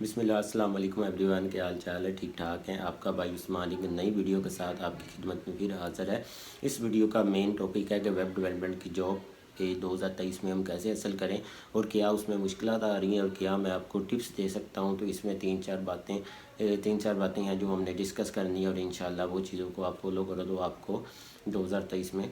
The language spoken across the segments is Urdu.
بسم اللہ السلام علیکم ایوری ون، کے حال چال ہے؟ ٹھیک ٹھاک ہیں؟ آپ کا بھائی عثمان ایک نئی ویڈیو کے ساتھ آپ کی خدمت میں پھر حاضر ہے۔ اس ویڈیو کا مین ٹاپک ہے کہ ویب ڈیولپمنٹ کی جاب 2023 میں ہم کیسے حاصل کریں اور کیا اس میں مشکلات آ رہی ہیں اور کیا میں آپ کو ٹپس دے سکتا ہوں۔ تو اس میں تین چار باتیں ہیں جو ہم نے ڈسکس کرنی ہے، اور انشاءاللہ وہ چیزوں کو آپ فالو کرو تو آپ کو 2023 میں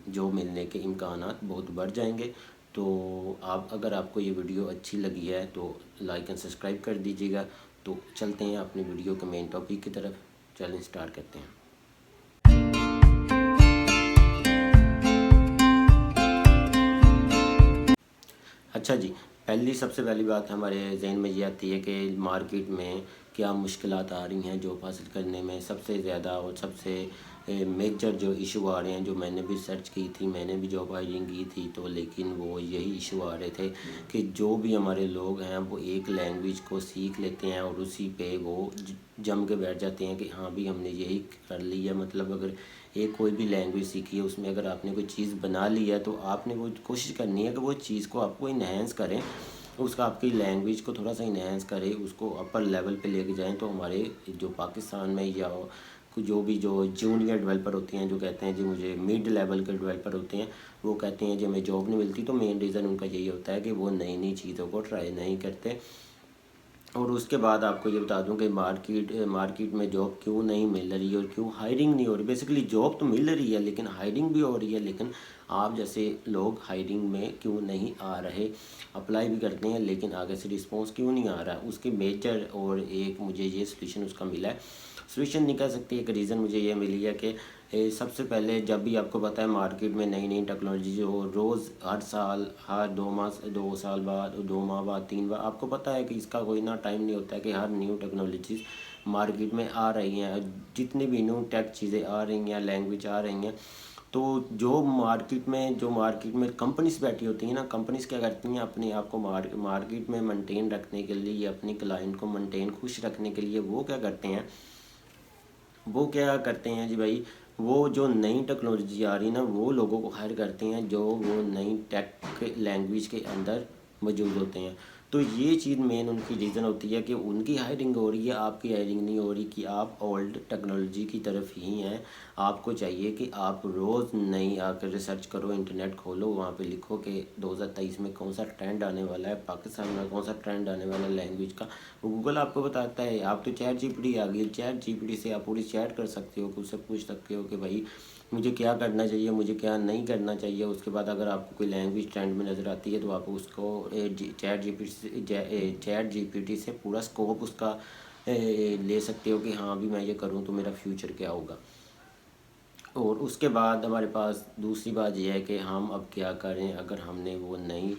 جاب ملنے کے امکانات بہت بڑھ جائیں گے۔ تو اگر آپ کو یہ ویڈیو اچھی لگی ہے تو لائک اینڈ سبسکرائب کر دیجیے گا۔ تو چلتے ہیں اپنی ویڈیو کے مین ٹاپک کی طرف، چلیں سٹارٹ کرتے ہیں۔ اچھا جی، سب سے پہلی بات ہمارے ذہن میں یہ آتی ہے کہ مارکیٹ میں کیا مشکلات آ رہی ہیں جاب حاصل کرنے میں۔ سب سے زیادہ اور سب سے میجر جو ایشو آ رہے ہیں، جو میں نے بھی سرچ کی تھی، میں نے بھی جاب ہائرنگ کی تھی، تو لیکن وہ یہی ایشو آ رہے تھے کہ جو بھی ہمارے لوگ ہیں وہ ایک لینگویج کو سیکھ لیتے ہیں اور اسی پہ وہ جم کے بیٹھ جاتے ہیں کہ ہاں بھی ہم نے یہی کر لی ہے۔ مطلب اگر کوئی بھی لینگویج سیکھی ہے، اس میں اگر آپ نے کوئی چیز بنا لی ہے تو آپ نے وہ کوشش کرنی ہے کہ وہ چیز کو آپ کو انہینس کریں، اس کا آپ کی لینگویج کو تھوڑا سا انہینس کرے، اس کو اپر لیول پہ لے کے جائیں۔ تو ہمارے جو پاکستان میں یا جو جونیئر ڈیولپر ہوتے ہیں، جو کہتے ہیں جی مجھے مڈ لیول کے ڈیولپر ہوتے ہیں، وہ کہتے ہیں جی ہمیں جاب نہیں ملتی، تو مین ریزن ان کا یہی ہوتا ہے کہ وہ نئی چیزوں کو ٹرائی نہیں کرتے۔ اور اس کے بعد آپ کو یہ بتا دوں کہ مارکیٹ میں جاب کیوں نہیں مل رہی اور کیوں ہائرنگ نہیں ہو رہی۔ بیسیکلی جاب تو مل رہی ہے لیکن ہائرنگ بھی ہو رہی ہے، لیکن آپ جیسے لوگ ہائرنگ میں کیوں نہیں آ رہے، اپلائی بھی کرتے ہیں لیکن آگے سے رسپانس کیوں نہیں آ رہا۔ اس کی میجر اور ایک مجھے یہ سولوشن اس کا ملا ہے، سولوشن نہیں کہہ سکتے، ایک ریزن مجھے یہ ملی ہے کہ سب سے پہلے جب بھی آپ کو پتہ ہے مارکیٹ میں نئی ٹیکنالوجی جو روز ہر سال، ہر 2 سال بعد، 2 ماہ بعد، 3 بار، آپ کو پتہ ہے کہ اس کا کوئی نہ ٹائم نہیں ہوتا ہے کہ ہر نیو ٹیکنالوجیز مارکیٹ میں آ رہی ہیں، جتنی بھی نیو ٹیک چیزیں آ رہی ہیں، لینگویج آ رہی ہیں۔ تو جو مارکیٹ میں کمپنیز بیٹھی ہوتی ہیں نا، کمپنیز کیا کرتی ہیں اپنے آپ کو مارکیٹ میں مینٹین رکھنے کے لیے یا اپنی کلائنٹ کو خوش رکھنے کے لیے وہ کیا کرتے ہیں جی بھائی، وہ جو نئی ٹیکنالوجی آ رہی ہے نا، وہ لوگوں کو ہائر کرتے ہیں جو وہ نئی ٹیک لینگویج کے اندر موجود ہوتے ہیں۔ تو یہ چیز مین ان کی ریزن ہوتی ہے کہ ان کی ہائرنگ ہو رہی ہے، آپ کی ہائرنگ نہیں ہو رہی، کہ آپ اولڈ ٹیکنالوجی کی طرف ہی ہیں۔ آپ کو چاہیے کہ آپ روز نئی آ کر ریسرچ کرو، انٹرنیٹ کھولو، وہاں پہ لکھو کہ 2023 میں کون سا ٹرینڈ آنے والا ہے، پاکستان میں کون سا ٹرینڈ آنے والا ہے لینگویج کا، گوگل آپ کو بتاتا ہے۔ آپ تو چیٹ جی پی ٹی آ گئی، چیٹ جی پی ٹی سے آپ پوری چیٹ کر سکتے ہو، اس سے پوچھ سکتے ہو کہ بھائی مجھے کیا کرنا چاہیے، مجھے کیا نہیں کرنا چاہیے۔ اس کے بعد اگر آپ کو کوئی لینگویج ٹرینڈ میں نظر آتی ہے تو آپ اس کو چیٹ جی پی ٹی سے پورا اسکوپ اس کا لے سکتے ہو کہ ہاں بھی میں یہ کروں تو میرا فیوچر کیا ہوگا۔ اور اس کے بعد ہمارے پاس دوسری بات یہ ہے کہ ہم اب کیا کریں اگر ہم نے وہ نئی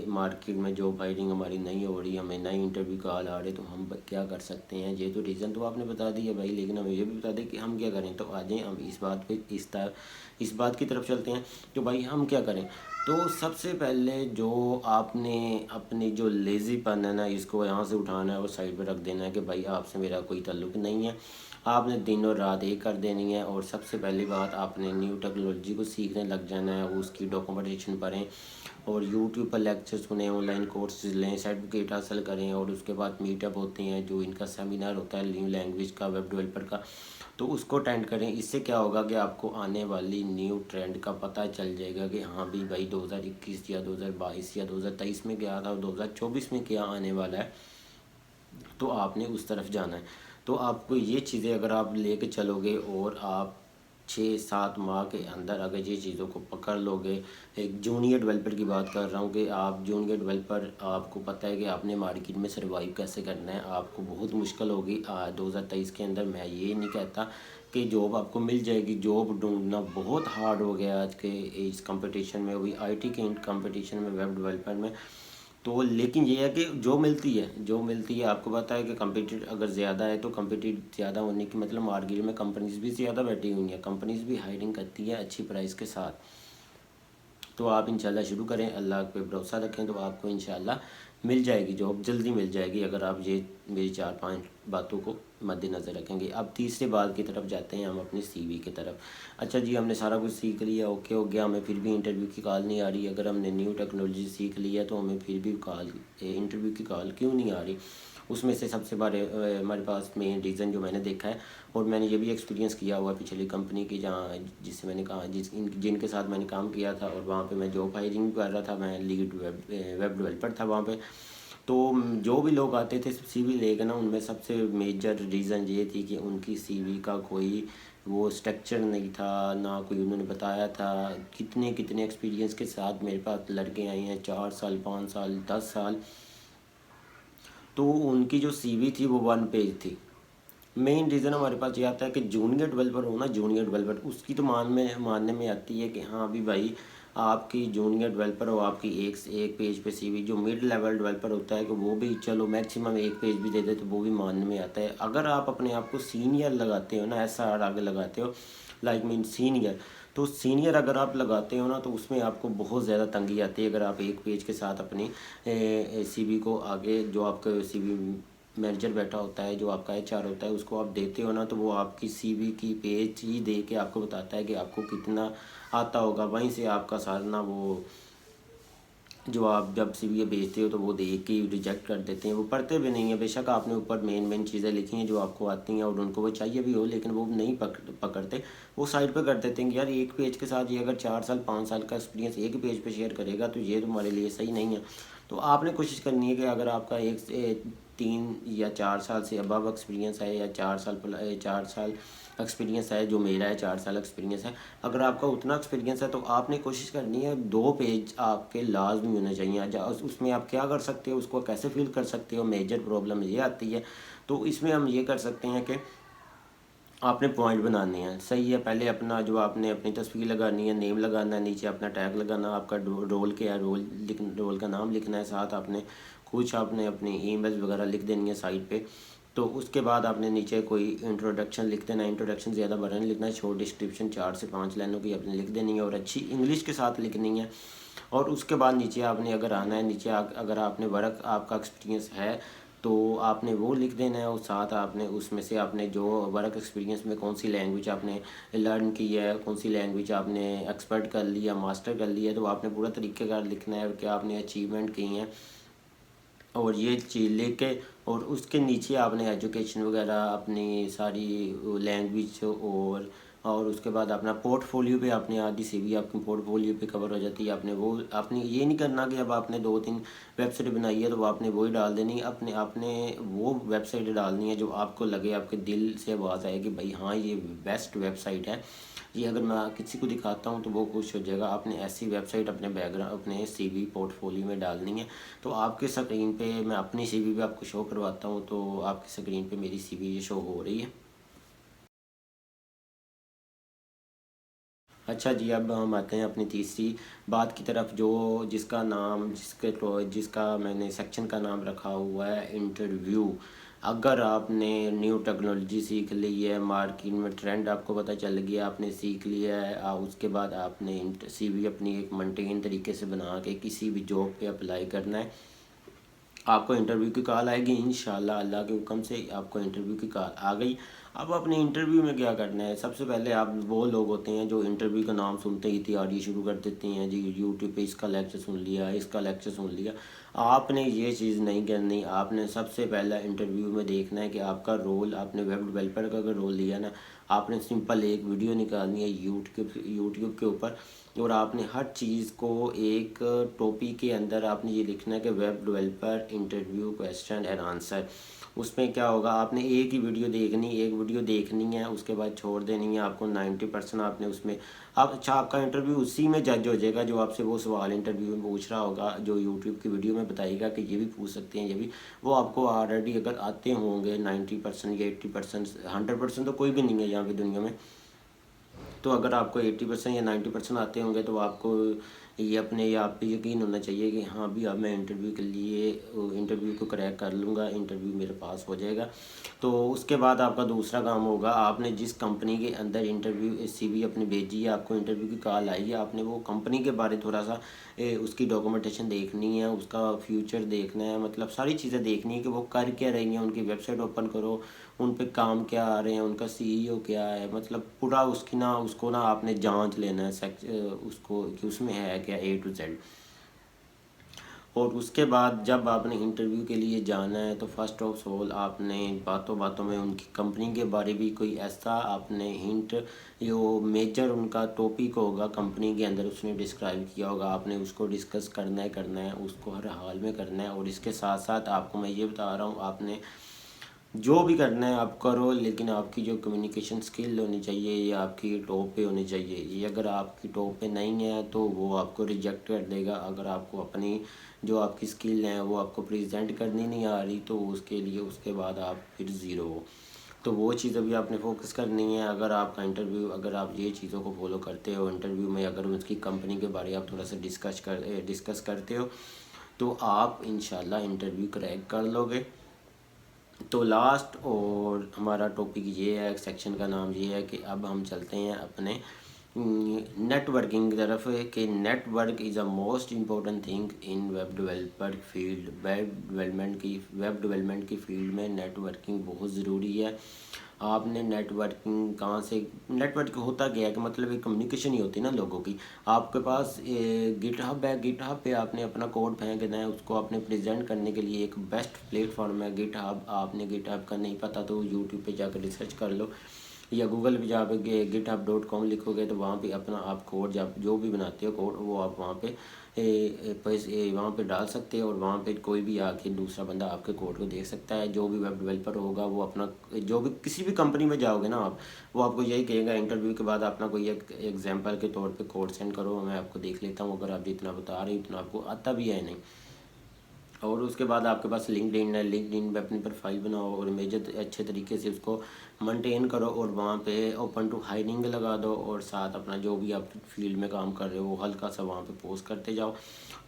مارکیٹ میں جاب ہائرنگ ہماری نہیں ہو رہی، ہمیں نئی انٹرویو کال آ رہے، تو ہم کیا کر سکتے ہیں۔ یہ تو ریزن تو آپ نے بتا دی ہے بھائی، لیکن ہمیں یہ بھی بتا دیں کہ ہم کیا کریں۔ تو آ جائیں ہم اس بات کی طرف چلتے ہیں کہ بھائی ہم کیا کریں۔ تو سب سے پہلے جو آپ نے اپنی جو لیزی پن ہے نا، اس کو یہاں سے اٹھانا ہے اور سائڈ پہ رکھ دینا ہے کہ بھائی آپ سے میرا کوئی تعلق نہیں ہے، آپ نے دن اور رات ایک کر دینی ہے۔ اور سب سے پہلی بات، آپ نے نیو ٹیکنالوجی کو سیکھنے لگ جانا ہے، اس کی ڈاکومنٹیشن پڑھیں اور یوٹیوب پر لیکچر سنیں، آن لائن کورسز لیں، سرٹیفکیٹ حاصل کریں۔ اور اس کے بعد میٹ اپ ہوتے ہیں، جو ان کا سیمینار ہوتا ہے نیو لینگویج کا، ویب ڈیولپر کا، تو اس کو اٹینڈ کریں۔ اس سے کیا ہوگا کہ آپ کو آنے والی نیو ٹرینڈ کا پتہ چل جائے گا کہ ہاں بھی بھائی 2021 یا 2022 یا 2023 میں کیا تھا اور 2024 میں کیا آنے والا ہے، تو آپ نے اس طرف جانا ہے۔ تو آپ کو یہ چیزیں اگر آپ لے کے چلو گے اور آپ 6-7 ماہ کے اندر اگر یہ چیزوں کو پکڑ لو گے، ایک جونیئر ڈیولپر کی بات کر رہا ہوں کہ آپ جونیئر ڈیولپر، آپ کو پتہ ہے کہ آپ نے مارکیٹ میں سروائیو کیسے کرنا ہے، آپ کو بہت مشکل ہوگی 2023 کے اندر۔ میں یہ نہیں کہتا کہ جاب آپ کو مل جائے گی، جاب ڈھونڈنا بہت ہارڈ ہو گیا آج کے اس کمپٹیشن میں، ابھی آئی ٹی کے کمپٹیشن میں، ویب ڈیولپر میں۔ تو لیکن یہ ہے کہ جو ملتی ہے آپ کو پتہ ہے کہ کمپیٹیٹ اگر زیادہ ہے تو کمپیٹیٹ زیادہ ہونے کی مطلب مارکیٹ میں کمپنیز بھی زیادہ بیٹھی ہوئی ہیں، کمپنیز بھی ہائرنگ کرتی ہے اچھی پرائز کے ساتھ۔ تو آپ انشاءاللہ شروع کریں، اللہ پہ بھروسہ رکھیں تو آپ کو انشاءاللہ مل جائے گی جاب، جلدی مل جائے گی اگر آپ یہ میری 4-5 باتوں کو مد نظر رکھیں گے۔ اب تیسرے بات کی طرف جاتے ہیں ہم اپنی سی وی کی طرف۔ اچھا جی، ہم نے سارا کچھ سیکھ لیا، اوکے ہو گیا، ہمیں پھر بھی انٹرویو کی کال نہیں آ رہی۔ اگر ہم نے نیو ٹیکنالوجی سیکھ لی ہے تو ہمیں پھر بھی انٹرویو کی کال کیوں نہیں آ رہی؟ اس میں سے سب سے بڑے ہمارے پاس مین ریزن جو میں نے دیکھا ہے، اور میں نے یہ بھی ایکسپیرینس کیا ہوا پچھلی کمپنی کی جس سے میں نے کہا جن کے ساتھ میں نے کام کیا تھا، اور وہاں پہ میں جاب ہائرنگ کر رہا تھا، میں لیڈ ویب ڈیولپر تھا وہاں پہ۔ تو جو بھی لوگ آتے تھے سی وی لے کے نا، ان میں سب سے میجر ریزن یہ تھی کہ ان کی سی وی کا کوئی وہ اسٹرکچر نہیں تھا، نہ کوئی انہوں نے بتایا تھا کتنے ایکسپیرینس کے ساتھ میرے پاس لڑکے آئے ہیں، 4 سال 5 سال 10 سال، تو ان کی جو سی وی تھی وہ 1 پیج تھی۔ مین ریزن ہمارے پاس یہ آتا ہے کہ جونیئر ڈیولپر ہو نا، جونیئر ڈیولپر اس کی تو ماننے میں آتی ہے کہ ہاں بھی بھائی آپ کی جونیئر ڈیولپر ہو، آپ کی ایک پیج پہ سی وی، جو مڈ لیول ڈیولپر ہوتا ہے کہ وہ بھی چلو میکسیمم 1 پیج بھی دے دے تو وہ بھی ماننے میں آتا ہے۔ اگر آپ اپنے آپ کو سینئر لگاتے ہو نا، ایسا آگے لگاتے ہو لائک مین سینئر، تو سینئر اگر آپ لگاتے ہو نا تو اس میں آپ کو بہت زیادہ تنگی آتی ہے اگر آپ 1 پیج کے ساتھ اپنی سی وی کو آگے، جو آپ کا سی وی مینیجر بیٹھا ہوتا ہے، جو آپ کا ایچ آر ہوتا ہے، اس کو آپ دیتے ہو نا، تو وہ آپ کی سی وی کی پیج ہی دے کے آپ کو بتاتا ہے کہ آپ کو کتنا آتا ہوگا۔ وہیں سے آپ کا سارا نا وہ جو آپ جب سی وی بھیجتے ہو تو وہ دیکھ کے ریجیکٹ کر دیتے ہیں، وہ پڑھتے بھی نہیں ہیں۔ بے شک آپ نے اوپر مین چیزیں لکھی ہیں جو آپ کو آتی ہیں اور ان کو وہ چاہیے بھی ہو، لیکن وہ نہیں پکڑتے، وہ سائڈ پہ کر دیتے ہیں کہ یار 1 پیج کے ساتھ یہ اگر 4 سال 5 سال کا ایکسپیرینس 1 پیج پہ شیئر کرے گا تو یہ تمہارے لیے صحیح نہیں ہے۔ تو آپ نے کوشش کرنی ہے کہ اگر آپ کا 3 یا 4 سال سے ابو ایکسپیرینس ہے، یا 4 سال ایکسپیرینس ہے، جو میرا ہے 4 سال ایکسپیرینس ہے، اگر آپ کا اتنا ایکسپیرینس ہے تو آپ نے کوشش کرنی ہے 2 پیج آپ کے لازمی ہونے چاہیے۔ اس میں آپ کیا کر سکتے ہو، اس کو کیسے فل کر سکتے ہو، میجر پرابلم یہ آتی ہے۔ تو اس میں ہم یہ کر سکتے ہیں کہ آپ نے پوائنٹ بنانے ہیں، صحیح ہے، پہلے اپنا جو آپ نے اپنی تصویر لگانی ہے، نیم لگانا ہے، نیچے اپنا ٹیگ لگانا، آپ کا رول کیا ہے، رول کا نام لکھنا ہے، ساتھ آپ نے کچھ اپنی ای میلز وغیرہ لکھ دینی ہے سائٹ پہ۔ تو اس کے بعد آپ نے نیچے کوئی انٹروڈکشن لکھ دینا ہے، انٹروڈکشن زیادہ بڑا نہیں لکھنا ہے، شورٹ ڈسکرپشن 4 سے 5 لائنوں کی آپ نے لکھ دینی ہے، اور اچھی انگلش کے ساتھ لکھنی ہے۔ اور اس کے بعد نیچے آپ نے اگر آنا ہے، نیچے اگر آپ نے ورک آپ کا ایکسپیرینس ہے تو آپ نے وہ لکھ دینا ہے، اور ساتھ آپ نے اس میں سے آپ نے جو ورک ایکسپیرینس میں کون سی لینگویج آپ نے لرن کی ہے، کون سی لینگویج آپ نے ایکسپرٹ کر لی ہے، ماسٹر کر لی ہے، تو آپ نے پورا طریقہ کار لکھنا ہے، اور کیا آپ نے اچیومنٹ کی ہیں، اور یہ چیز لے کے، اور اس کے نیچے آپ نے ایجوکیشن وغیرہ اپنی ساری لینگویج، اور اس کے بعد اپنا پورٹ فولیو پہ آپ نے آدھی سی وی آپ کی پورٹ فولیو پہ کور ہو جاتی ہے۔ آپ نے یہ نہیں کرنا کہ اب آپ نے 2-3 ویب سائٹ بنائی ہے تو آپ نے وہی ڈال دینی، آپ نے وہ ویب سائٹ ڈالنی ہے جو آپ کو لگے، آپ کے دل سے آواز آئے کہ بھائی ہاں یہ بیسٹ ویب سائٹ ہے، یہ اگر میں کسی کو دکھاتا ہوں تو وہ خوش ہو جائے گا۔ آپ نے ایسی ویب سائٹ اپنے اپنے سی وی پورٹ فولیو میں ڈالنی ہے۔ تو آپ کے اسکرین پہ میں اپنی سی وی بھی آپ کو شو کرواتا ہوں، تو آپ کی اسکرین پہ میری سی وی شو ہو رہی ہے۔ اچھا جی، اب ہم آتے ہیں اپنی تیسری بات کی طرف، جس کا میں نے سیکشن کا نام رکھا ہوا ہے انٹرویو۔ اگر آپ نے نیو ٹیکنالوجی سیکھ لی ہے، مارکیٹ میں ٹرینڈ آپ کو پتہ چل گیا، آپ نے سیکھ لیا ہے، اس کے بعد آپ نے سی وی اپنی ایک مینٹین طریقے سے بنا کے کسی بھی جاب پہ اپلائی کرنا ہے۔ آپ کو انٹرویو کی کال آئے گی، انشاءاللہ اللہ کے حکم سے آپ کو انٹرویو کی کال آ گئی۔ اب اپنے انٹرویو میں کیا کرنا ہے؟ سب سے پہلے آپ وہ لوگ ہوتے ہیں جو انٹرویو کا نام سنتے ہی تیاری شروع کر دیتے ہیں، جی یوٹیوب پہ اس کا لیکچر سن لیا، اس کا لیکچر سن لیا۔ آپ نے یہ چیز نہیں کرنی۔ آپ نے سب سے پہلا انٹرویو میں دیکھنا ہے کہ آپ کا رول، آپ نے ویب ڈیولپر کا اگر رول لیا نا، آپ نے سمپل ایک ویڈیو نکالنی ہے یوٹیوب کے اوپر، اور آپ نے ہر چیز کو ایک ٹاپک کے اندر آپ نے یہ لکھنا ہے کہ web developer interview question and answer. اس میں کیا ہوگا، آپ نے ایک ویڈیو دیکھنی ہے، اس کے بعد چھوڑ دینی ہے۔ آپ کو 90% آپ نے اس میں آپ کا انٹرویو اسی میں جج ہو جائے گا، جو آپ سے وہ سوال انٹرویو میں پوچھ رہا ہوگا، جو یوٹیوب کی ویڈیو میں بتائے گا کہ یہ بھی پوچھ سکتے ہیں، یہ بھی، وہ آپ کو آلریڈی اگر آتے ہوں گے 90% یا 80%، 100% تو کوئی بھی نہیں ہے یہاں پہ دنیا میں، تو اگر آپ کو 80% یا 90% آتے ہوں گے تو آپ کو یہ اپنے آپ پہ یقین ہونا چاہیے کہ ہاں بھی اب میں انٹرویو کو کریک کر لوں گا، انٹرویو میرے پاس ہو جائے گا۔ تو اس کے بعد آپ کا دوسرا کام ہوگا، آپ نے جس کمپنی کے اندر انٹرویو سی وی اپنی بھیجی ہے، آپ کو انٹرویو کی کال آئی ہے، آپ نے وہ کمپنی کے بارے تھوڑا سا اس کی ڈاکومنٹیشن دیکھنی ہے، اس کا فیوچر دیکھنا ہے، مطلب ساری چیزیں دیکھنی ہے کہ وہ کر کیا رہی ہیں، ان کی ویب سائٹ اوپن کرو، ان پہ کام کیا آ رہے ہیں، ان کا CEO کیا ہے، مطلب پورا اس کو آپ نے جانچ لینا ہے اس کو کہ اس میں ہے کیا A to Z۔ اور اس کے بعد جب آپ نے انٹرویو کے لیے جانا ہے تو فرسٹ آف آل آپ نے باتوں باتوں میں ان کی کمپنی کے بارے بھی کوئی ایسا آپ نے ہنٹ، جو میجر ان کا ٹاپک ہوگا کمپنی کے اندر اس نے ڈسکرائب کیا ہوگا، آپ نے اس کو ڈسکس کرنا ہے، اس کو ہر حال میں کرنا ہے۔ اور اس کے ساتھ ساتھ آپ کو میں یہ بتا رہا ہوں، آپ نے جو بھی کرنا ہے آپ کرو، لیکن آپ کی جو کمیونیکیشن سکل ہونی چاہیے یہ آپ کی ٹاپ پہ ہونی چاہیے۔ یہ اگر آپ کی ٹاپ پہ نہیں ہے تو وہ آپ کو ریجیکٹ کر دے گا۔ اگر آپ کو اپنی جو آپ کی سکل ہیں وہ آپ کو پریزنٹ کرنی نہیں آ رہی تو اس کے لیے اس کے بعد آپ پھر زیرو ہو۔ تو وہ چیز ابھی آپ نے فوکس کرنی ہے۔ اگر آپ کا انٹرویو، اگر آپ یہ چیزوں کو فالو کرتے ہو انٹرویو میں، اگر اس کی کمپنی کے بارے آپ تھوڑا سا ڈسکس کرتے ہو تو آپ انشاءاللہ انٹرویو کریک کر لو گے۔ تو لاسٹ اور ہمارا ٹاپک یہ ہے، سیکشن کا نام یہ ہے کہ اب ہم چلتے ہیں اپنے نیٹ ورکنگ کی طرف، کہ network is a most important thing in web development کی فیلڈ میں نیٹ ورکنگ بہت ضروری ہے۔ آپ نے نیٹ ورکنگ کہاں سے، نیٹ ورک ہوتا کیا ہے کہ مطلب ایک کمیونیکیشن ہی ہوتی ہے نا لوگوں کی۔ آپ کے پاس گٹ ہب ہے، گٹ ہب پہ آپ نے اپنا کوڈ پھینک دینا ہے، اس کو آپ نے پریزنٹ کرنے کے لیے ایک بیسٹ پلیٹ فارم ہے گٹ ہب۔ آپ نے گٹ ہب کا نہیں پتہ تو یوٹیوب پہ جا کے ریسرچ کر لو، یا گوگل پہ جا کے github.com لکھو گے تو وہاں پہ اپنا آپ کوڈ جو بھی بناتے ہو کوڈ وہ آپ وہاں پہ ڈال سکتے ہو، اور وہاں پہ کوئی بھی آ کے دوسرا بندہ آپ کے کوڈ کو دیکھ سکتا ہے۔ جو بھی ویب ڈیولپر ہوگا وہ اپنا جو بھی کسی بھی کمپنی میں جاؤ گے نا آپ، وہ آپ کو یہی کہے گا انٹرویو کے بعد اپنا کوئی ایک ایگزامپل کے طور پہ کوڈ سینڈ کرو، میں آپ کو دیکھ لیتا ہوں، اگر آپ جتنا بتا رہی اتنا آپ کو آتا بھی ہے نہیں۔ اور اس کے بعد آپ کے پاس لنکڈ ہے، لنکڈ پہ اپنی پروفائل بناؤ اور اچھے طریقے سے اس کو مینٹین کرو، اور وہاں پہ اوپن ٹو ہائرنگ لگا دو، اور ساتھ اپنا جو بھی آپ فیلڈ میں کام کر رہے ہو وہ ہلکا سا وہاں پہ پوسٹ کرتے جاؤ۔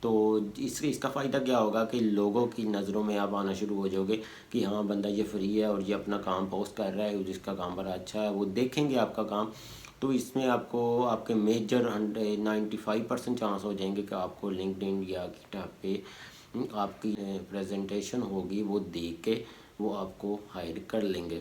تو اس کا فائدہ کیا ہوگا کہ لوگوں کی نظروں میں آپ آنا شروع ہو جاؤ گے کہ ہاں بندہ یہ فری ہے اور یہ اپنا کام پوسٹ کر رہا ہے، جس کا کام بڑا اچھا ہے، وہ دیکھیں گے آپ کا کام۔ تو اس میں آپ کو آپ کے میجر 95% چانس ہو جائیں گے کہ آپ کو لنکڈ یا گٹ ہب پہ آپ کی پریزنٹیشن ہوگی، وہ دیکھ کے وہ آپ کو ہائر کر لیں گے۔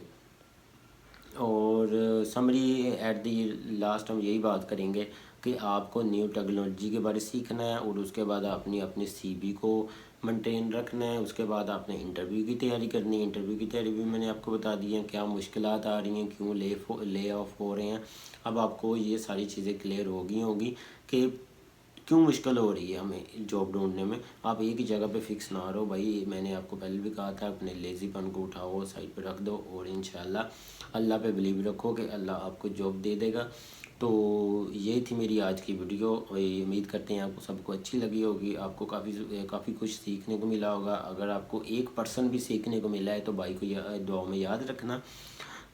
اور سمری ایٹ دی لاسٹ ہم یہی بات کریں گے کہ آپ کو نیو ٹیکنالوجی کے بارے سیکھنا ہے، اور اس کے بعد اپنے CV کو مینٹین رکھنا ہے۔ اس کے بعد آپ نے انٹرویو کی تیاری کرنی ہے۔ انٹرویو کی تیاری بھی میں نے آپ کو بتا دی ہیں، کیا مشکلات آ رہی ہیں، کیوں لے آف ہو رہے ہیں۔ اب آپ کو یہ ساری چیزیں کلیئر ہوگی کہ کیوں مشکل ہو رہی ہے ہمیں جاب ڈھونڈنے میں۔ آپ ایک ہی جگہ پہ فکس نہ رہو بھائی، میں نے آپ کو پہلے بھی کہا تھا اپنے لیزی پن کو اٹھاؤ، سائڈ پہ رکھ دو، اور انشاءاللہ اللہ پہ بلیو رکھو کہ اللہ آپ کو جاب دے دے گا۔ تو یہ تھی میری آج کی ویڈیو، امید کرتے ہیں آپ کو سب کو اچھی لگی ہوگی، آپ کو کافی کچھ سیکھنے کو ملا ہوگا۔ اگر آپ کو 1% بھی سیکھنے کو ملا ہے تو بھائی کو دعا میں یاد رکھنا۔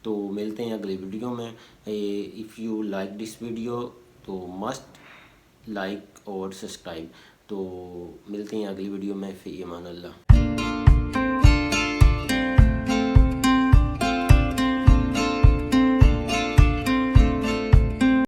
تو ملتے ہیں اگلی ویڈیو میں۔ If you like this video تو مسٹ لائک اور سبسکرائب۔ تو ملتے ہیں اگلی ویڈیو میں، فی امان اللہ۔